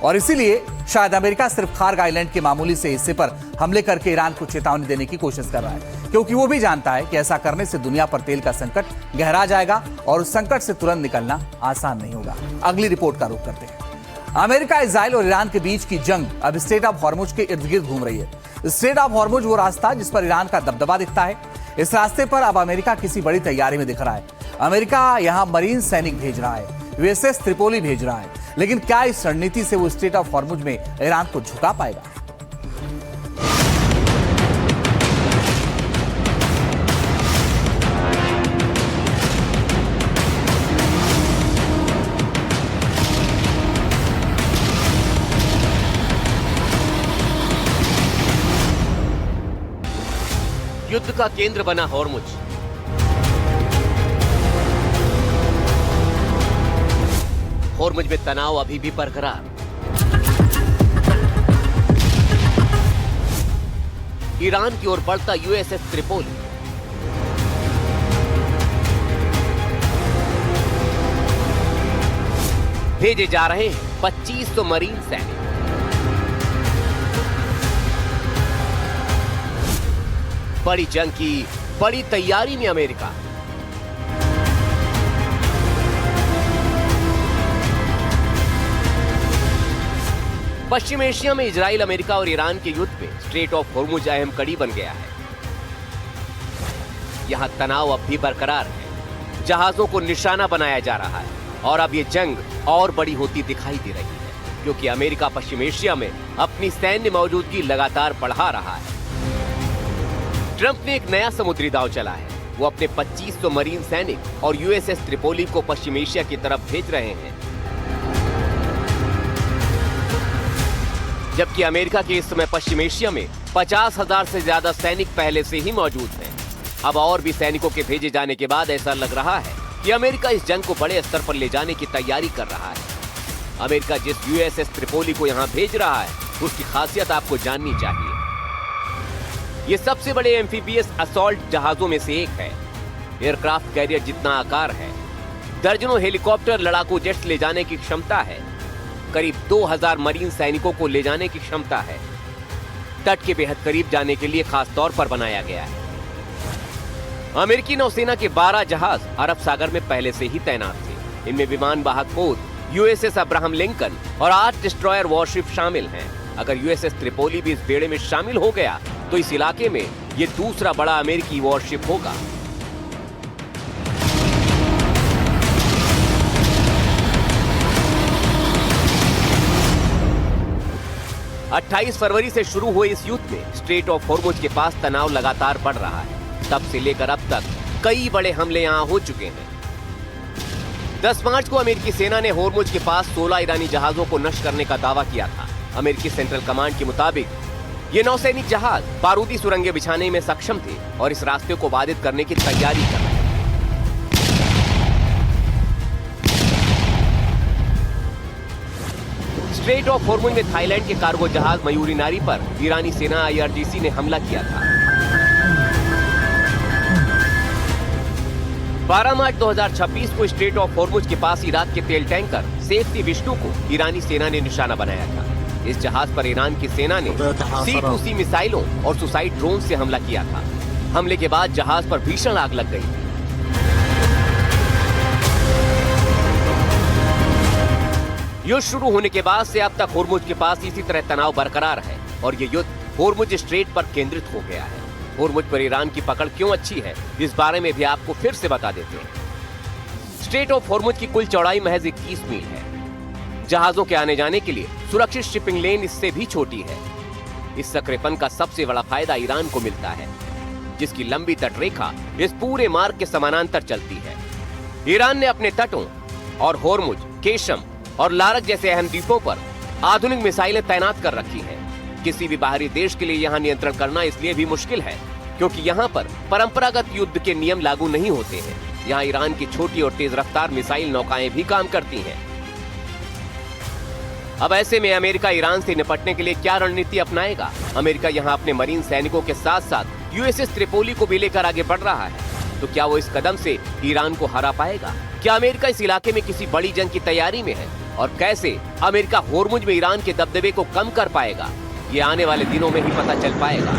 और इसीलिए शायद अमेरिका सिर्फ खार्ग आइलैंड के मामूली से हिस्से पर हमले करके ईरान को चेतावनी देने की कोशिश कर रहा है, क्योंकि वो भी जानता है कि ऐसा करने से दुनिया पर तेल का संकट गहरा जाएगा और उस संकट से तुरंत निकलना आसान नहीं होगा। अगली रिपोर्ट का रुख करते हैं। अमेरिका, इजराइल और ईरान के बीच की जंग अब स्ट्रेट ऑफ हॉर्मुज के इर्द गिर्द घूम रही है। स्ट्रेट ऑफ हॉर्मुज वो रास्ता जिस पर ईरान का दबदबा दिखता है। इस रास्ते पर अब अमेरिका किसी बड़ी तैयारी में दिख रहा है। अमेरिका यहां मरीन सैनिक भेज रहा है, यूएसएस त्रिपोली भेज रहा है, लेकिन क्या इस रणनीति से वो स्ट्रेट ऑफ हॉर्मुज में ईरान को झुका पाएगा? युद्ध का केंद्र बना हॉर्मुज। हॉर्मुज में तनाव अभी भी बरकरार। ईरान की ओर बढ़ता यूएसएस त्रिपोली। भेजे जा रहे हैं 2500 मरीन सैनिक। बड़ी जंग की बड़ी तैयारी में अमेरिका। पश्चिम एशिया में इजराइल, अमेरिका और ईरान के युद्ध में स्ट्रेट ऑफ हॉर्मुज अहम कड़ी बन गया है। यहां तनाव अब भी बरकरार है, जहाजों को निशाना बनाया जा रहा है और अब यह जंग और बड़ी होती दिखाई दे रही है, क्योंकि अमेरिका पश्चिम एशिया में अपनी सैन्य मौजूदगी लगातार बढ़ा रहा है। ट्रंप ने एक नया समुद्री दांव चला है। वो अपने 2500 मरीन सैनिक और यूएसएस त्रिपोली को पश्चिम एशिया की तरफ भेज रहे हैं, जबकि अमेरिका के इस समय पश्चिम एशिया में 50,000 से ज्यादा सैनिक पहले से ही मौजूद हैं। अब और भी सैनिकों के भेजे जाने के बाद ऐसा लग रहा है कि अमेरिका इस जंग को बड़े स्तर पर ले जाने की तैयारी कर रहा है। अमेरिका जिस यूएसएस त्रिपोली को यहां भेज रहा है, उसकी खासियत आपको जाननी चाहिए। ये सबसे बड़े एम्फीबियस असॉल्ट जहाजों में से एक है। एयरक्राफ्ट कैरियर जितना आकार है, दर्जनों हेलीकॉप्टर, लड़ाकू जेट्स ले जाने की क्षमता है, करीब 2000 मरीन सैनिकों को ले जाने की क्षमता है। तट के बेहद करीब जाने के लिए खास तौर पर बनाया गया है। अमेरिकी नौसेना के 12 जहाज अरब सागर में पहले से ही तैनात थे। इनमें विमान वाहक पोत, यूएसएस अब्राहम लिंकन और 8 डिस्ट्रॉयर वॉरशिप शामिल हैं। अगर यूएसएस त्रिपोली भी इस बेड़े में शामिल हो गया तो इस इलाके में ये दूसरा बड़ा अमेरिकी वॉरशिप होगा। अट्ठाईस फरवरी से शुरू हुए इस युद्ध में स्ट्रेट ऑफ हॉर्मुज के पास तनाव लगातार बढ़ रहा है। तब से लेकर अब तक कई बड़े हमले यहां हो चुके हैं। 10 मार्च को अमेरिकी सेना ने हॉर्मुज के पास 16 ईरानी जहाजों को नष्ट करने का दावा किया था। अमेरिकी सेंट्रल कमांड के मुताबिक ये नौसैनिक जहाज बारूदी सुरंगें बिछाने में सक्षम थे और इस रास्ते को बाधित करने की तैयारी कर रहे थे। स्ट्रेट ऑफ हॉर्मुज में थाईलैंड के कार्गो जहाज मयूरी नारी पर ईरानी सेना IRGC ने हमला किया था। 12 मार्च 2026 को स्ट्रेट ऑफ हॉर्मुज के पास इराक के तेल टैंकर सेफ विष्णु को ईरानी सेना ने निशाना बनाया था। इस जहाज पर ईरान की सेना ने C2C मिसाइलों और सुसाइड ड्रोन से हमला किया था। हमले के बाद जहाज पर भीषण आग लग गई। युद्ध शुरू होने के बाद से अब तक हॉर्मुज के पास इसी तरह तनाव बरकरार है और ये युद्ध हॉर्मुज स्ट्रेट पर केंद्रित हो गया है। हॉर्मुज पर ईरान की पकड़ क्यों अच्छी है, इस बारे में भी आपको फिर से बता देते हैं। स्ट्रेट ऑफ हॉर्मुज की कुल चौड़ाई महज 21 मील है। जहाजों के आने जाने के लिए सुरक्षित शिपिंग लेन इससे भी छोटी है। इस सकरेपन का सबसे बड़ा फायदा ईरान को मिलता है, जिसकी लंबी तटरेखा इस पूरे मार्ग के समानांतर चलती है। ईरान ने अपने तटों और हॉर्मुज, केशम और लारक जैसे अहम द्वीपों पर आधुनिक मिसाइलें तैनात कर रखी हैं। किसी भी बाहरी देश के लिए यहाँ नियंत्रण करना इसलिए भी मुश्किल है क्योंकि यहाँ पर परंपरागत युद्ध के नियम लागू नहीं होते हैं। यहाँ ईरान की छोटी और तेज रफ्तार मिसाइल नौकाएं भी काम करती हैं। अब ऐसे में अमेरिका ईरान से निपटने के लिए क्या रणनीति अपनाएगा? अमेरिका यहाँ अपने मरीन सैनिकों के साथ साथ यूएसएस त्रिपोली को भी लेकर आगे बढ़ रहा है, तो क्या वो इस कदम से ईरान को हरा पाएगा? क्या अमेरिका इस इलाके में किसी बड़ी जंग की तैयारी में है और कैसे अमेरिका होर्मुज में ईरान के दबदबे को कम कर पाएगा, ये आने वाले दिनों में ही पता चल पाएगा,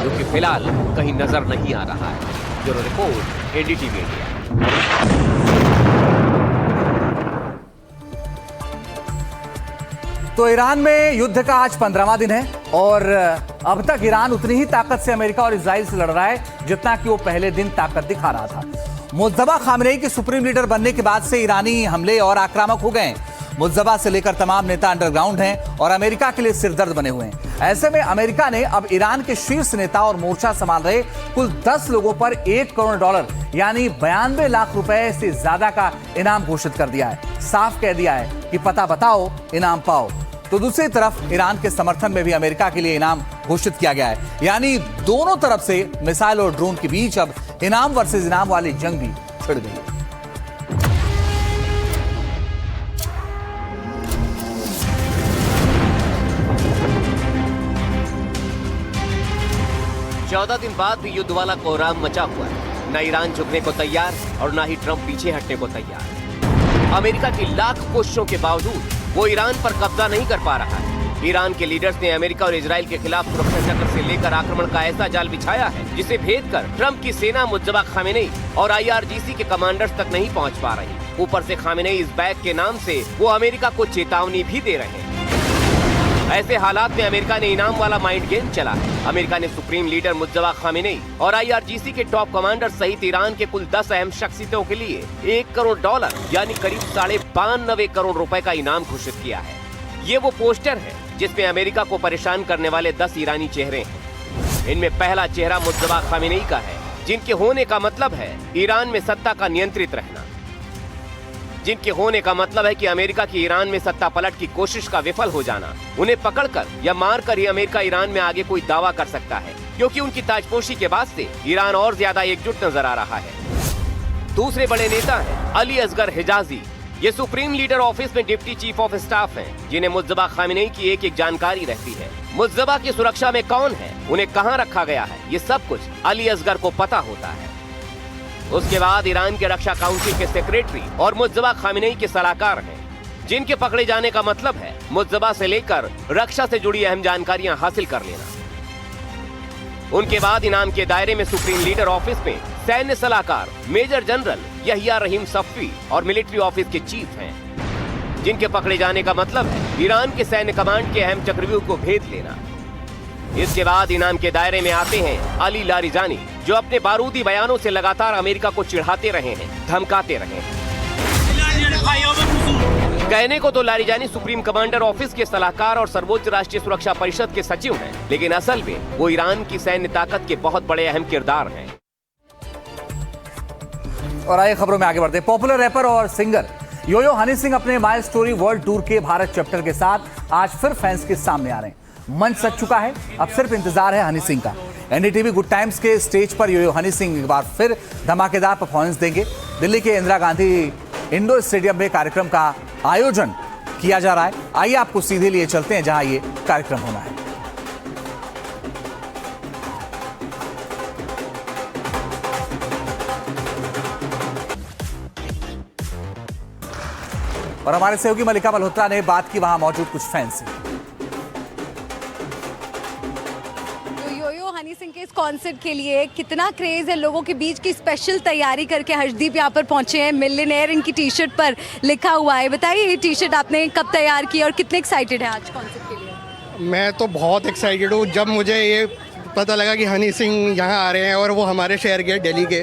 जो कि फिलहाल कहीं नजर नहीं आ रहा है। Bureau report, NDTV India. तो ईरान में युद्ध का आज 15वां दिन है और अब तक ईरान उतनी ही ताकत से अमेरिका और इजराइल से लड़ रहा है जितना कि वो पहले दिन ताकत दिखा रहा था। मुज्तबा खामेनेई के सुप्रीम लीडर बनने के बाद से ईरानी हमले और आक्रामक हो गए। मुज्तबा से लेकर तमाम नेता अंडरग्राउंड हैं और अमेरिका के लिए सिरदर्द बने हुए हैं। ऐसे में अमेरिका ने अब ईरान के शीर्ष नेता और मोर्चा संभाल रहे कुल 10 लोगों पर $1 करोड़ यानी 92 लाख रुपए से ज्यादा का इनाम घोषित कर दिया है। साफ कह दिया है कि पता बताओ इनाम पाओ। तो दूसरी तरफ ईरान के समर्थन में भी अमेरिका के लिए इनाम घोषित किया गया है, यानी दोनों तरफ से मिसाइल और ड्रोन के बीच अब इनाम वर्सेस इनाम वाली जंग भी छिड़ गई है। चौदह दिन बाद भी युद्ध वाला कोहराम मचा हुआ है। न ईरान झुकने को तैयार और न ही ट्रंप पीछे हटने को तैयार। अमेरिका की लाख कोशिशों के बावजूद वो ईरान पर कब्जा नहीं कर पा रहा है। ईरान के लीडर्स ने अमेरिका और इजराइल के खिलाफ सुरक्षा चक्र से लेकर आक्रमण का ऐसा जाल बिछाया है जिसे भेद कर ट्रंप की सेना मुज्तबा खामेनेई और IRGC के कमांडर्स तक नहीं पहुंच पा रही। ऊपर से खामेनेई इस बैग के नाम से वो अमेरिका को चेतावनी भी दे रहे हैं। ऐसे हालात में अमेरिका ने इनाम वाला माइंड गेम चला है। अमेरिका ने सुप्रीम लीडर मुज्तबा खामेनेई और IRGC के टॉप कमांडर सहित ईरान के कुल 10 अहम शख्सियतों के लिए $1 करोड़ यानी करीब 92.5 करोड़ रुपए का इनाम घोषित किया है। ये वो पोस्टर है जिसमें अमेरिका को परेशान करने वाले 10 ईरानी चेहरे हैं। इनमें पहला चेहरा मुज्तबा खामेनेई का है, जिनके होने का मतलब है ईरान में सत्ता का नियंत्रित रहना, जिनके होने का मतलब है कि अमेरिका की ईरान में सत्ता पलट की कोशिश का विफल हो जाना। उन्हें पकड़कर या मारकर ही अमेरिका ईरान में आगे कोई दावा कर सकता है, क्योंकि उनकी ताजपोशी के बाद से ईरान और ज्यादा एकजुट नजर आ रहा है। दूसरे बड़े नेता हैं अली असगर हिजाजी। ये सुप्रीम लीडर ऑफिस में डिप्टी चीफ ऑफ स्टाफ हैं, जिन्हें मुज्तबा खामेनेई की एक एक जानकारी रहती है। मुज्तबा की सुरक्षा में कौन है, उन्हें कहाँ रखा गया है, ये सब कुछ अली असगर को पता होता है। उसके बाद ईरान के रक्षा काउंसिल के सेक्रेटरी और मुज्तबा खामेनेई के सलाहकार हैं, जिनके पकड़े जाने का मतलब है मुज्तबा से लेकर रक्षा से जुड़ी अहम जानकारियां हासिल कर लेना। उनके बाद इनाम के दायरे में सुप्रीम लीडर ऑफिस में सैन्य सलाहकार मेजर जनरल यहिया रहीम सफ़ी और मिलिट्री ऑफिस के चीफ हैं, जिनके पकड़े जाने का मतलब है ईरान के सैन्य कमांड के अहम चक्रव्यूह को भेद लेना। इसके बाद इनाम के दायरे में आते हैं अली लारिजानी, जो अपने बारूदी बयानों से लगातार अमेरिका को चिढ़ाते रहे हैं, धमकाते रहे हैं। कहने को तो लारिजानी सुप्रीम कमांडर ऑफिस के सलाहकार और सर्वोच्च राष्ट्रीय सुरक्षा परिषद के सचिव हैं, लेकिन असल में वो ईरान की सैन्य ताकत के बहुत बड़े अहम किरदार हैं। और आइए खबरों में आगे बढ़ते हैं। पॉपुलर रैपर और सिंगर योयो हनी सिंह अपने माय स्टोरी वर्ल्ड टूर के भारत चैप्टर के साथ आज फिर फैंस के सामने आ रहे हैं। मंच सज चुका है, अब सिर्फ इंतजार है हनी सिंह का। एनडीटीवी गुड टाइम्स के स्टेज पर योयो हनी सिंह एक बार फिर धमाकेदार परफॉर्मेंस देंगे। दिल्ली के इंदिरा गांधी इंडोर स्टेडियम में कार्यक्रम का आयोजन किया जा रहा है। आइए आपको सीधे लिए चलते हैं जहां ये कार्यक्रम होना है। और हमारे सहयोगी मलिका मल्होत्रा ने बात की वहां मौजूद कुछ फैंस से। हनी सिंह के इस कॉन्सर्ट के लिए कितना क्रेज है लोगों के बीच की स्पेशल तैयारी करके हर्षदीप यहाँ पर पहुंचे हैं। मिलियनेयर इनकी टी शर्ट पर लिखा हुआ है। बताइए ये टी शर्ट आपने कब तैयार की और कितने एक्साइटेड है आज कॉन्सर्ट के लिए? मैं तो बहुत एक्साइटेड हूँ। जब मुझे ये पता लगा कि हनी सिंह यहाँ आ रहे हैं और वो हमारे शहर के दिल्ली के,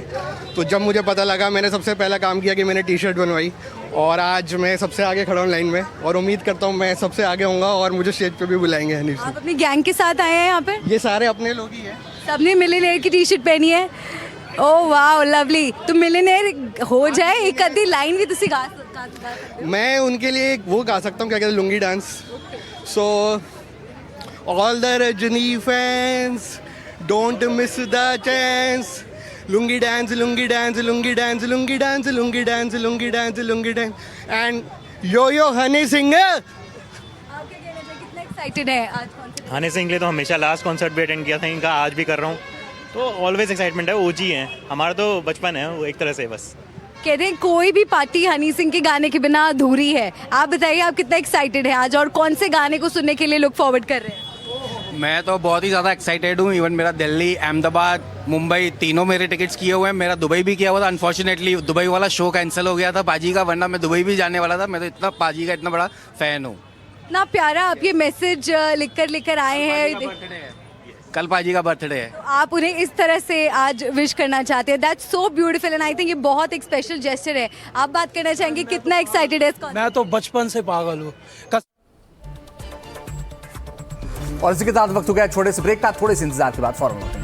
तो जब मुझे पता लगा मैंने सबसे पहला काम किया कि मैंने टी शर्ट बनवाई और आज मैं सबसे आगे खड़ा हूँ लाइन में और उम्मीद करता हूँ मैं सबसे आगे होऊंगा और मुझे स्टेज पे भी बुलाएंगे हनी सिंह। आप अपनी गैंग के साथ आए हैं यहाँ पे? ये सारे अपने लोग ही हैं। सबने मिलियनेयर की टी शर्ट पहनी है। ओह वाह लवली। तो मिलियनेयर हो जाए एक आधी लाइन भी तुसी गा सकते हो? मैं उनके लिए एक वो गा सकता हूँ, क्या कहते हैं, lungi dance. So all the Rajni fans don't miss the chance, lungi dance lungi dance lungi dance lungi dance lungi dance lungi dance lungi dance and Yo Yo Honey Singh. आप क्या कहना चाहिए, कितना एक्साइटेड है आज कॉन्सर्ट? हनी सिंह के लिए तो हमेशा लास्ट कॉन्सर्ट भी अटेंड किया था इनका, आज भी कर रहा हूँ, तो ऑलवेज एक्साइटमेंट है। ओजी हैं हमारा, तो बचपन है वो एक तरह से बस। कहते हैं कोई भी पार्टी हनी सिंह के गाने के बिना अधूरी है। आप बताइए आप कितना एक्साइटेड हैं आज और कौन से गाने को सुनने के लिए लुक फॉरवर्ड कर रहे हैं? मैं तो बहुत ही ज़्यादा एक्साइटेड हूँ। इवन मेरा दिल्ली, अहमदाबाद, मुंबई तीनों मेरे टिकट्स किए हुए हैं। मेरा दुबई भी किया हुआ था। अनफॉर्चुनेटली दुबई वाला शो कैंसिल हो गया था पाजी का, वरना मैं दुबई भी जाने वाला था। मैं तो इतना पाजी का इतना बड़ा फ़ैन हूँ। इतना प्यारा आप ये मैसेज लेकर आए हैं। कल पाजी का बर्थडे है। तो आप उन्हें इस तरह से आज विश करना चाहते हैं। That's so beautiful and I think ये बहुत एक स्पेशल जेस्चर है। आप बात करना चाहेंगे कितना एक्साइटेड है इसको? मैं तो बचपन से पागल हूँ। और इसी के साथ वक्त हो गया छोटे से ब्रेक का। थोड़े से इंतजार के बाद फौरन लौटेंगे।